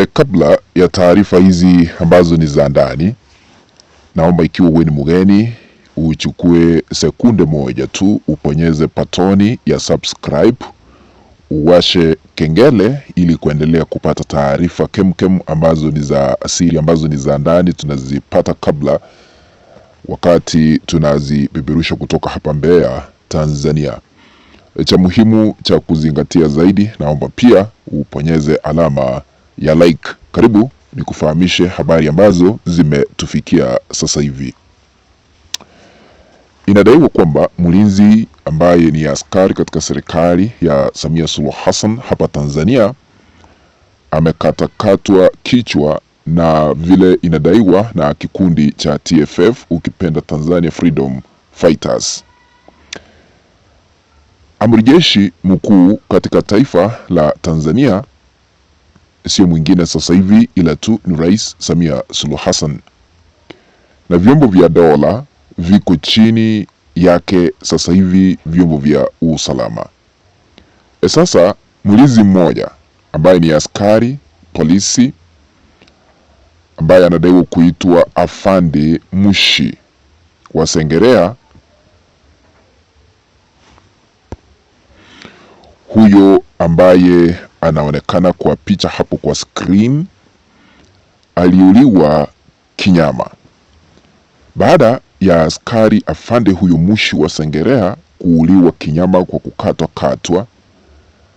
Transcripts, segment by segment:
Kabla ya taarifa hizi ambazo ni za ndani, naomba ikiwa wewe ni mgeni uchukue sekunde moja tu uponyeze patoni ya subscribe, uwashe kengele ili kuendelea kupata taarifa kemkem ambazo ni za asili, ambazo ni za ndani, tunazipata kabla wakati tunazipeperusha kutoka hapa Mbeya, Tanzania. Cha muhimu cha kuzingatia zaidi, naomba pia uponyeze alama ya like. Karibu nikufahamishe habari ambazo zimetufikia sasa hivi. Inadaiwa kwamba mlinzi ambaye ni askari katika serikali ya Samia Suluhu Hassan hapa Tanzania amekatakatwa kichwa na vile inadaiwa na kikundi cha TFF, ukipenda Tanzania Freedom Fighters. Amiri jeshi mkuu katika taifa la Tanzania sio mwingine sasa hivi ila tu ni Rais Samia Suluhu Hassan, na vyombo vya dola viko chini yake sasa hivi, vyombo vya usalama. Sasa mlinzi mmoja ambaye ni askari polisi ambaye anadaiwa kuitwa Afande Mushi wa Sengerea, huyo ambaye anaonekana kwa picha hapo kwa screen, aliuliwa kinyama baada ya askari afande huyo Mushi wa Sengerea kuuliwa kinyama kwa kukatwa.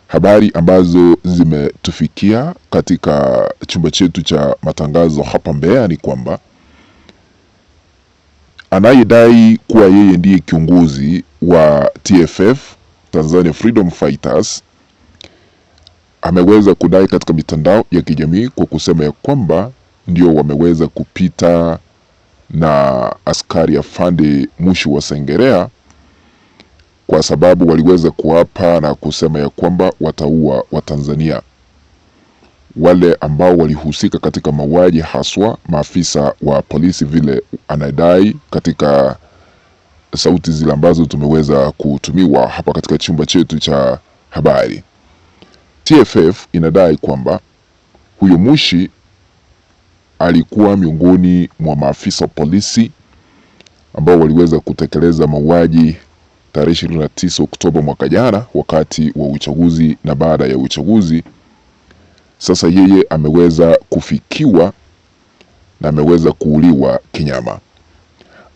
Habari ambazo zimetufikia katika chumba chetu cha matangazo hapa Mbeya ni kwamba anayedai kuwa yeye ndiye kiongozi wa TFF, Tanzania Freedom Fighters, ameweza kudai katika mitandao ya kijamii kwa kusema ya kwamba ndio wameweza kupita na askari afande Mushi wa Sengerea kwa sababu waliweza kuapa na kusema ya kwamba wataua Watanzania wale ambao walihusika katika mauaji, haswa maafisa wa polisi, vile anadai katika sauti zile ambazo tumeweza kutumiwa hapa katika chumba chetu cha habari. TFF inadai kwamba huyo Mushi alikuwa miongoni mwa maafisa polisi ambao waliweza kutekeleza mauaji tarehe 29 Oktoba mwaka jana wakati wa uchaguzi na baada ya uchaguzi. Sasa yeye ameweza kufikiwa na ameweza kuuliwa kinyama.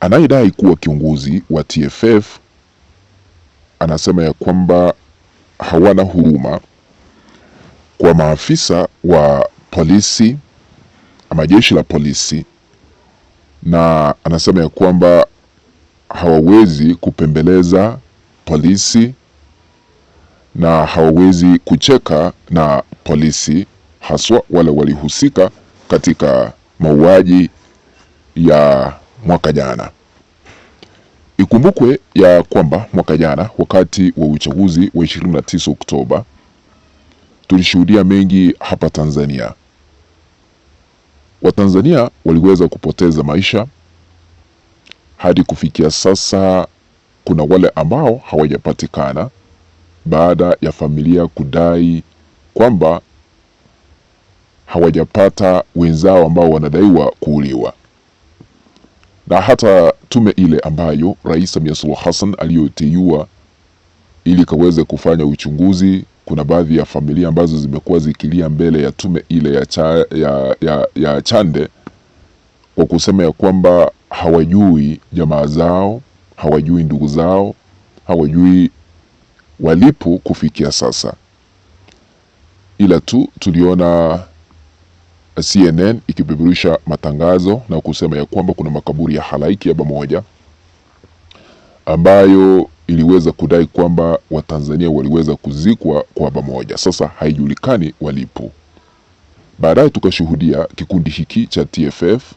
Anayedai kuwa kiongozi wa TFF anasema ya kwamba hawana huruma kwa maafisa wa polisi ama jeshi la polisi, na anasema ya kwamba hawawezi kupembeleza polisi na hawawezi kucheka na polisi, haswa wale walihusika katika mauaji ya mwaka jana. Ikumbukwe ya kwamba mwaka jana wakati wa uchaguzi wa 29 Oktoba tulishuhudia mengi hapa Tanzania. Watanzania waliweza kupoteza maisha. Hadi kufikia sasa kuna wale ambao hawajapatikana baada ya familia kudai kwamba hawajapata wenzao ambao wanadaiwa kuuliwa. Na hata tume ile ambayo Rais Samia Suluhu Hassan aliyoteua ili kaweze kufanya uchunguzi, kuna baadhi ya familia ambazo zimekuwa zikilia mbele ya tume ile ya Chande kwa kusema ya kwamba hawajui jamaa zao, hawajui ndugu zao, hawajui walipo kufikia sasa. Ila tu tuliona CNN ikipeperusha matangazo na kusema ya kwamba kuna makaburi ya halaiki ya pamoja ambayo iliweza kudai kwamba Watanzania waliweza kuzikwa kwa pamoja. Sasa haijulikani walipo. Baadaye tukashuhudia kikundi hiki cha TFF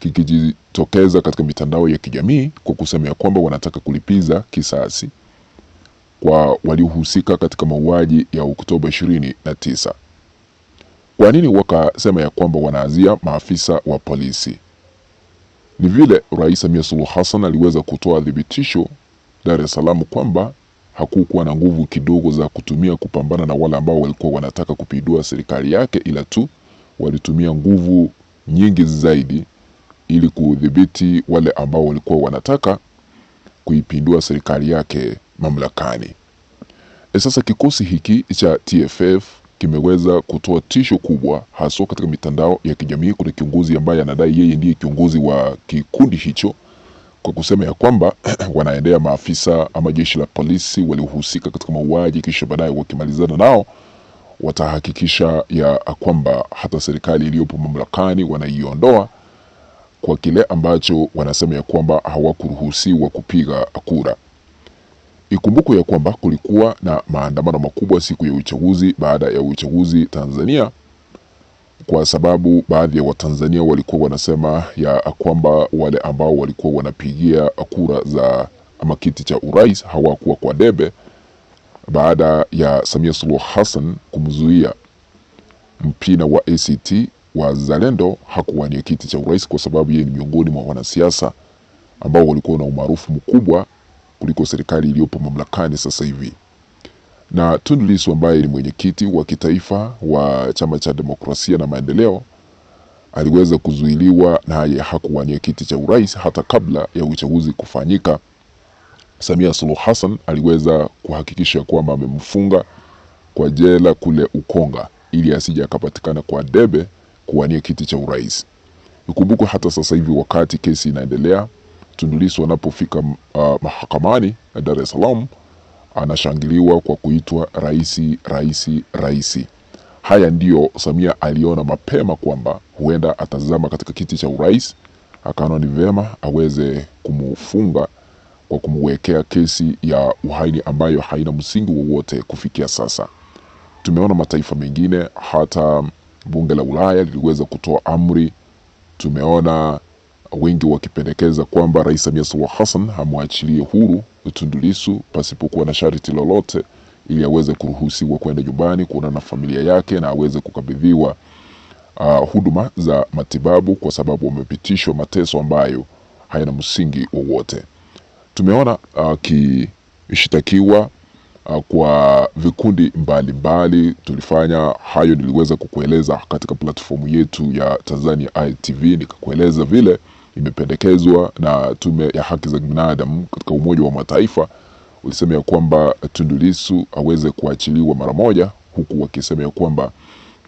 kikijitokeza katika mitandao ya kijamii kwa kusema ya kwamba wanataka kulipiza kisasi kwa waliohusika katika mauaji ya Oktoba 29. Kwa nini wakasema ya kwamba wanaazia maafisa wa polisi? Ni vile Rais Samia Suluhu Hassan aliweza kutoa dhibitisho Dar es Salaam kwamba hakukuwa na nguvu kidogo za kutumia kupambana na wale ambao walikuwa wanataka kupindua serikali yake, ila tu walitumia nguvu nyingi zaidi ili kudhibiti wale ambao walikuwa wanataka kuipindua serikali yake mamlakani. Sasa kikosi hiki cha TFF kimeweza kutoa tisho kubwa haswa katika mitandao ya kijamii. Kuna kiongozi ambaye anadai yeye ndiye kiongozi wa kikundi hicho, kwa kusema ya kwamba wanaendea maafisa ama jeshi la polisi waliohusika katika mauaji, kisha baadaye wakimalizana nao watahakikisha ya kwamba hata serikali iliyopo mamlakani wanaiondoa kwa kile ambacho wanasema ya kwamba hawakuruhusiwa kupiga kura. Ikumbukwe ya kwamba kulikuwa na maandamano makubwa siku ya uchaguzi, baada ya uchaguzi Tanzania, kwa sababu baadhi ya Watanzania walikuwa wanasema ya kwamba wale ambao walikuwa wanapigia kura za ama kiti cha urais hawakuwa kwa debe, baada ya Samia Suluhu Hassan kumzuia mpina wa ACT Wazalendo hakuwania kiti cha urais, kwa sababu yeye ni miongoni mwa wanasiasa ambao walikuwa na umaarufu mkubwa kuliko serikali iliyopo mamlakani sasa hivi. Na Tundu Lissu ambaye ni mwenyekiti wa kitaifa wa Chama cha Demokrasia na Maendeleo aliweza kuzuiliwa, naye hakuwania kiti cha urais hata kabla ya uchaguzi kufanyika. Samia Suluhu Hassan aliweza kuhakikisha kwamba amemfunga kwa jela kule Ukonga ili asije akapatikana kwa debe kuwania kiti cha urais. Ikumbukwe hata sasa hivi wakati kesi inaendelea, Tundu Lissu anapofika mahakamani Dar es Salaam anashangiliwa kwa kuitwa raisi. Haya ndiyo Samia aliona mapema kwamba huenda atazama katika kiti cha urais, akaona ni vema aweze kumufunga kwa kumwekea kesi ya uhaini ambayo haina msingi wowote. Kufikia sasa tumeona mataifa mengine, hata bunge la Ulaya liliweza kutoa amri. Tumeona wengi wakipendekeza kwamba Rais Samia Suluhu Hassan amwachilie huru Tundu Lissu pasipokuwa na sharti lolote, ili aweze kuruhusiwa kwenda nyumbani kuona na familia yake na aweze kukabidhiwa huduma za matibabu, kwa sababu wamepitishwa mateso ambayo hayana msingi wowote. Tumeona akishtakiwa kwa vikundi mbalimbali. Tulifanya hayo, niliweza kukueleza katika platformu yetu ya Tanzania ITV, nikakueleza vile imependekezwa na Tume ya Haki za Binadamu katika Umoja wa Mataifa. Ulisema ya kwamba Tundu Lissu aweze kuachiliwa mara moja, huku wakisema ya kwamba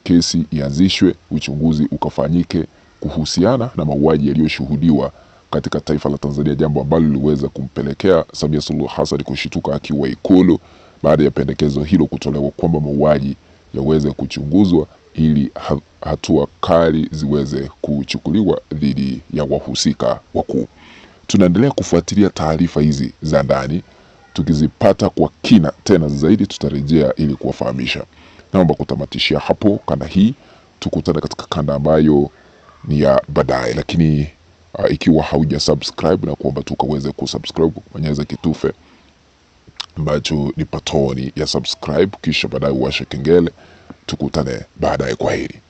kesi ianzishwe, uchunguzi ukafanyike kuhusiana na mauaji yaliyoshuhudiwa katika taifa la Tanzania, jambo ambalo liliweza kumpelekea Samia Suluhu Hassan kushituka akiwa Ikulu baada ya pendekezo hilo kutolewa kwamba mauaji yaweze kuchunguzwa ili hatua kali ziweze kuchukuliwa dhidi ya wahusika wakuu. Tunaendelea kufuatilia taarifa hizi za ndani, tukizipata kwa kina tena zaidi tutarejea ili kuwafahamisha. Naomba kutamatishia hapo kanda hii, tukutane katika kanda ambayo ni ya baadaye, lakini ikiwa hauja subscribe na kuomba tukaweze kusubscribe, kubonyeza kitufe ambacho ni patoni ya subscribe, kisha baadaye uwashe kengele. Tukutane baadaye, kwaheri.